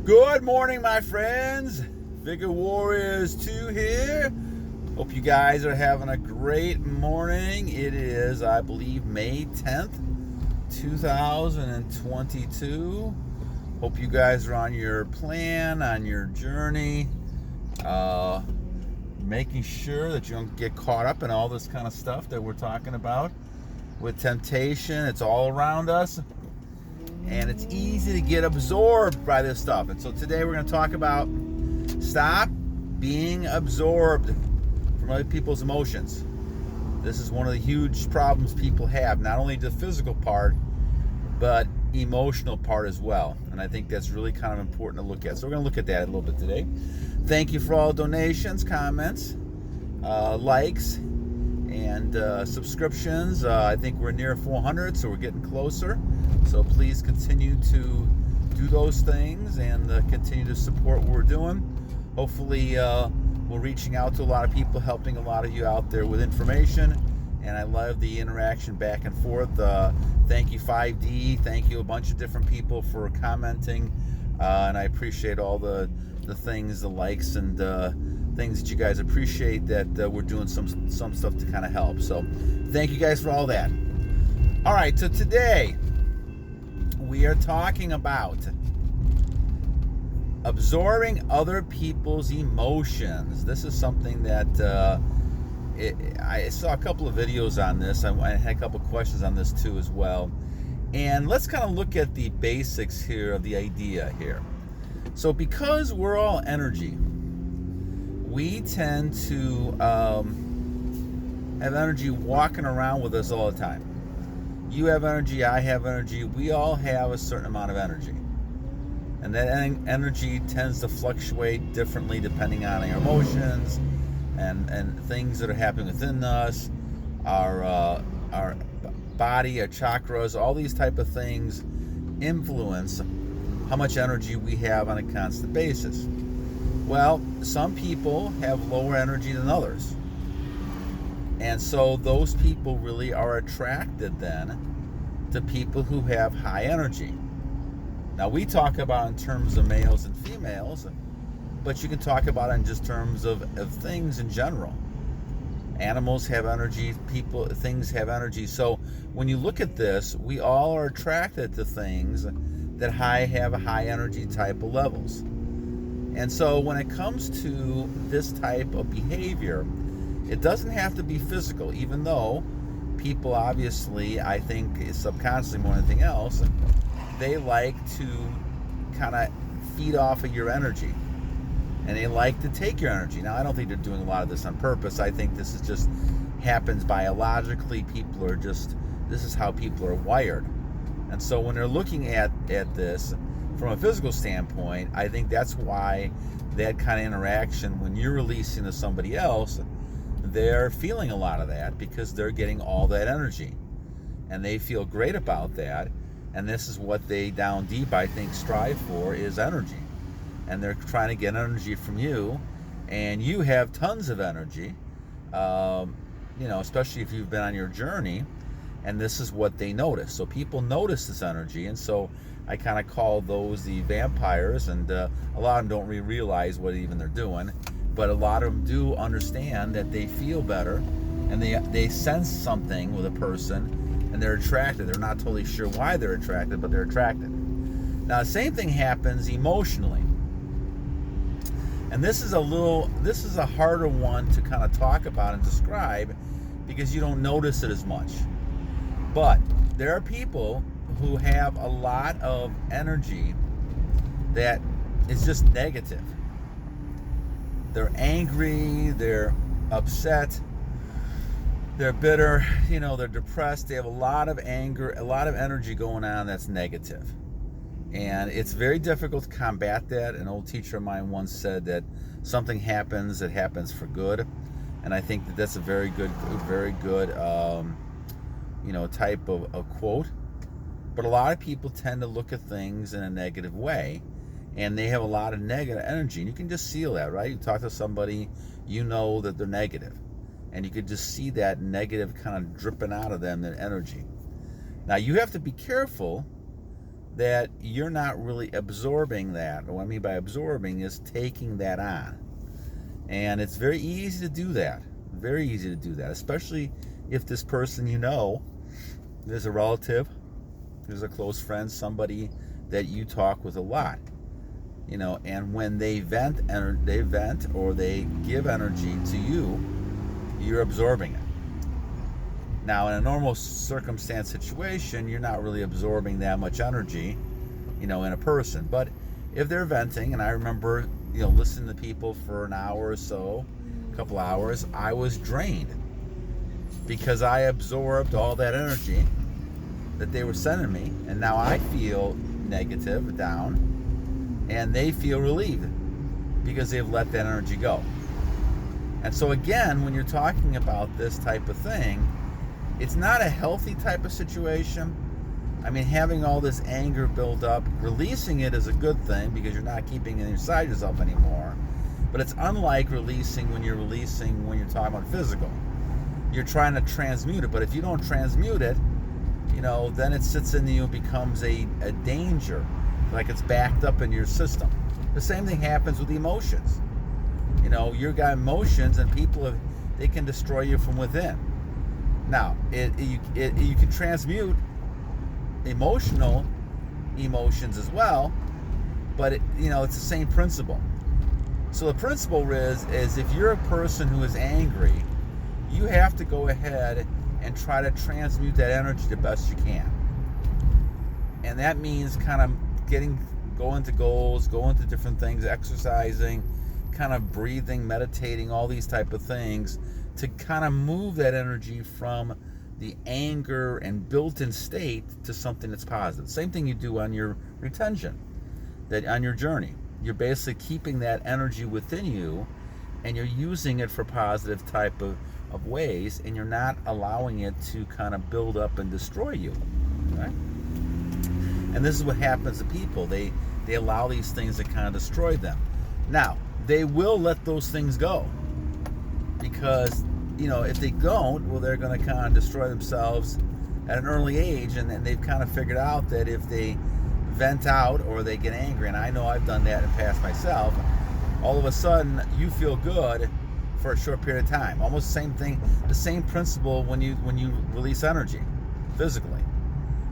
Good morning, my friends. Vigor Warriors 2 here. Hope you guys are having a great morning. It is, I believe, May 10th, 2022. Hope you guys are on your plan, on your journey, making sure that you don't get caught up in all this kind of stuff that we're talking about. With temptation, it's all around us. And it's easy to get absorbed by this stuff. And so today we're going to talk about stop being absorbed from other people's emotions. This is one of the huge problems people have, not only the physical part, but emotional part as well. And I think that's really kind of important to look at. So we're going to look at that a little bit today. Thank you for all donations, comments, likes, and subscriptions. I think we're near 400, so we're getting closer. So please continue to do those things and continue to support what we're doing. Hopefully we're reaching out to a lot of people, helping a lot of you out there with information. And I love the interaction back and forth. Thank you 5D. Thank you a bunch of different people for commenting. And I appreciate all the things, the likes and things that you guys appreciate that we're doing some stuff to kind of help. So thank you guys for all that. All right, so today we are talking about absorbing other people's emotions. This is something that I saw a couple of videos on this. I had a couple of questions on this too as well. And let's kind of look at the basics here of the idea here. So because we're all energy, we tend to have energy walking around with us all the time. You have energy, I have energy, we all have a certain amount of energy. And that energy tends to fluctuate differently depending on our emotions and things that are happening within us, our body, our chakras, all these type of things influence how much energy we have on a constant basis. Well, some people have lower energy than others. And so those people really are attracted then to people who have high energy. Now we talk about in terms of males and females, but you can talk about it in just terms of things in general. Animals have energy, things have energy. So when you look at this, we all are attracted to things that have a high energy type of levels. And so when it comes to this type of behavior, it doesn't have to be physical, even though people obviously, I think subconsciously more than anything else, they like to kind of feed off of your energy. And they like to take your energy. Now, I don't think they're doing a lot of this on purpose. I think this is just happens biologically. This is how people are wired. And so when they're looking at this from a physical standpoint, I think that's why that kind of interaction, when you're releasing to somebody else, they're feeling a lot of that because they're getting all that energy. And they feel great about that. And this is what they down deep, I think, strive for is energy. And they're trying to get energy from you. And you have tons of energy, especially if you've been on your journey. And this is what they notice. So people notice this energy. And so I kind of call those the vampires. And a lot of them don't really realize what even they're doing. But a lot of them do understand that they feel better. And they sense something with a person. And they're attracted. They're not totally sure why they're attracted, but they're attracted. Now, the same thing happens emotionally. And this is a harder one to kind of talk about and describe because you don't notice it as much. But there are people who have a lot of energy that is just negative. They're angry, they're upset, they're bitter, they're depressed. They have a lot of anger, a lot of energy going on that's negative. And it's very difficult to combat that. An old teacher of mine once said that something happens that happens for good. And I think that that's a very good type of quote. But a lot of people tend to look at things in a negative way. And they have a lot of negative energy. And you can just feel that, right? You talk to somebody, you know that they're negative. And you could just see that negative kind of dripping out of them, that energy. Now, you have to be careful that you're not really absorbing that. What I mean by absorbing is taking that on. And it's very easy to do that. Very easy to do that, especially if this person there's a relative, there's a close friend, somebody that you talk with a lot. And when they vent or they give energy to you, you're absorbing it. Now, in a normal circumstance situation, you're not really absorbing that much energy, in a person. But if they're venting, and I remember, listening to people for an hour or so, a couple hours, I was drained because I absorbed all that energy that they were sending me, and now I feel negative, down, and they feel relieved because they've let that energy go. And so again, when you're talking about this type of thing, it's not a healthy type of situation. I mean, having all this anger build up, releasing it is a good thing because you're not keeping it inside yourself anymore. But it's unlike releasing when you're talking about physical. You're trying to transmute it, but if you don't transmute it, then it sits in you and becomes a danger, like it's backed up in your system. The same thing happens with emotions. You've got emotions, and they can destroy you from within. Now, you can transmute emotions as well, but it's the same principle. So the principle is if you're a person who is angry, you have to go ahead and try to transmute that energy the best you can. And that means kind of going to goals, going to different things, exercising, kind of breathing, meditating, all these type of things to kind of move that energy from the anger and built-in state to something that's positive. Same thing you do on your retention, that on your journey. You're basically keeping that energy within you, and you're using it for positive type of ways, and you're not allowing it to kind of build up and destroy you. Right? And this is what happens to people. They allow these things to kind of destroy them. Now, they will let those things go, because if they don't, well, they're going to kind of destroy themselves at an early age, and they've kind of figured out that if they vent out or they get angry, and I know I've done that in the past myself, all of a sudden you feel good for a short period of time. Almost the same thing, the same principle when you release energy physically.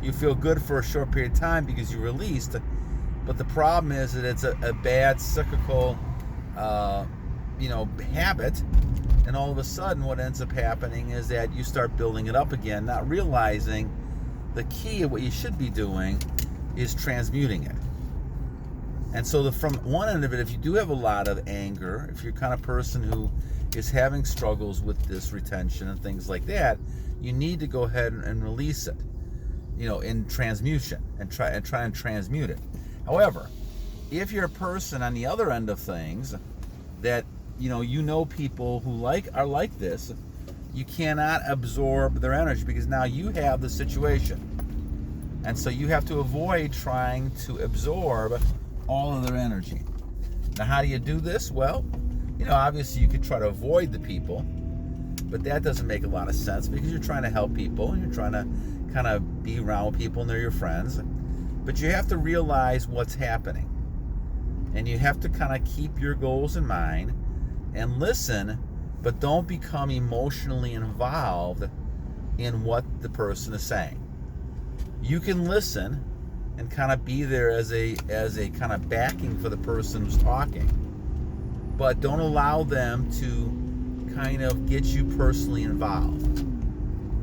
You feel good for a short period of time because you released, but the problem is that it's a bad cyclical habit, and all of a sudden what ends up happening is that you start building it up again, not realizing the key of what you should be doing is transmuting it. And so from one end of it, if you do have a lot of anger, if you're kind of person who is having struggles with this retention and things like that, you need to go ahead and release it, in transmutation, and try and transmute it. However, if you're a person on the other end of things that people who are like this, you cannot absorb their energy because now you have the situation, and so you have to avoid trying to absorb all of their energy. Now, how do you do this? Well, obviously you could try to avoid the people, but that doesn't make a lot of sense because you're trying to help people and you're trying to kind of be around with people and they're your friends. But you have to realize what's happening, and you have to kind of keep your goals in mind and listen, but don't become emotionally involved in what the person is saying. You can listen and kind of be there as a kind of backing for the person who's talking, but don't allow them to kind of get you personally involved.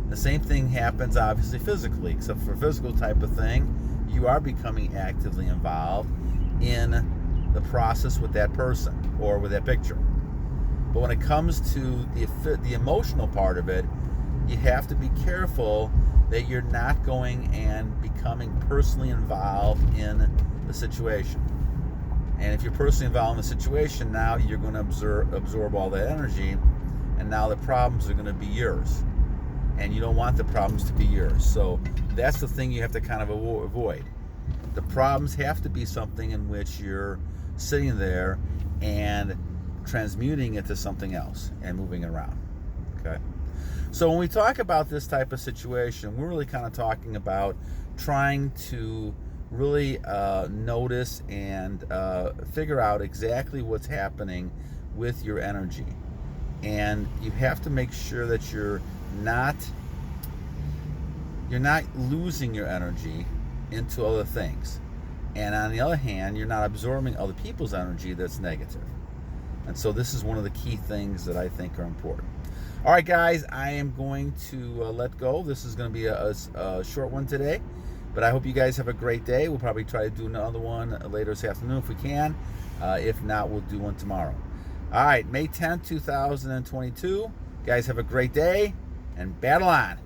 The same thing happens obviously physically, except for a physical type of thing, you are becoming actively involved in the process with that person or with that picture. But when it comes to the emotional part of it, you have to be careful that you're not going and becoming personally involved in the situation. And if you're personally involved in the situation, now you're going to absorb all that energy, and now the problems are going to be yours. And you don't want the problems to be yours. So that's the thing you have to kind of avoid. The problems have to be something in which you're sitting there and transmuting it to something else and moving it around. Okay? So when we talk about this type of situation, we're really kind of talking about trying to really notice and figure out exactly what's happening with your energy. And you have to make sure that you're not losing your energy into other things. And on the other hand, you're not absorbing other people's energy that's negative. And so this is one of the key things that I think are important. All right, guys, I am going to let go. This is going to be a short one today, but I hope you guys have a great day. We'll probably try to do another one later this afternoon if we can. If not, we'll do one tomorrow. All right, May 10th, 2022. Guys, have a great day and battle on.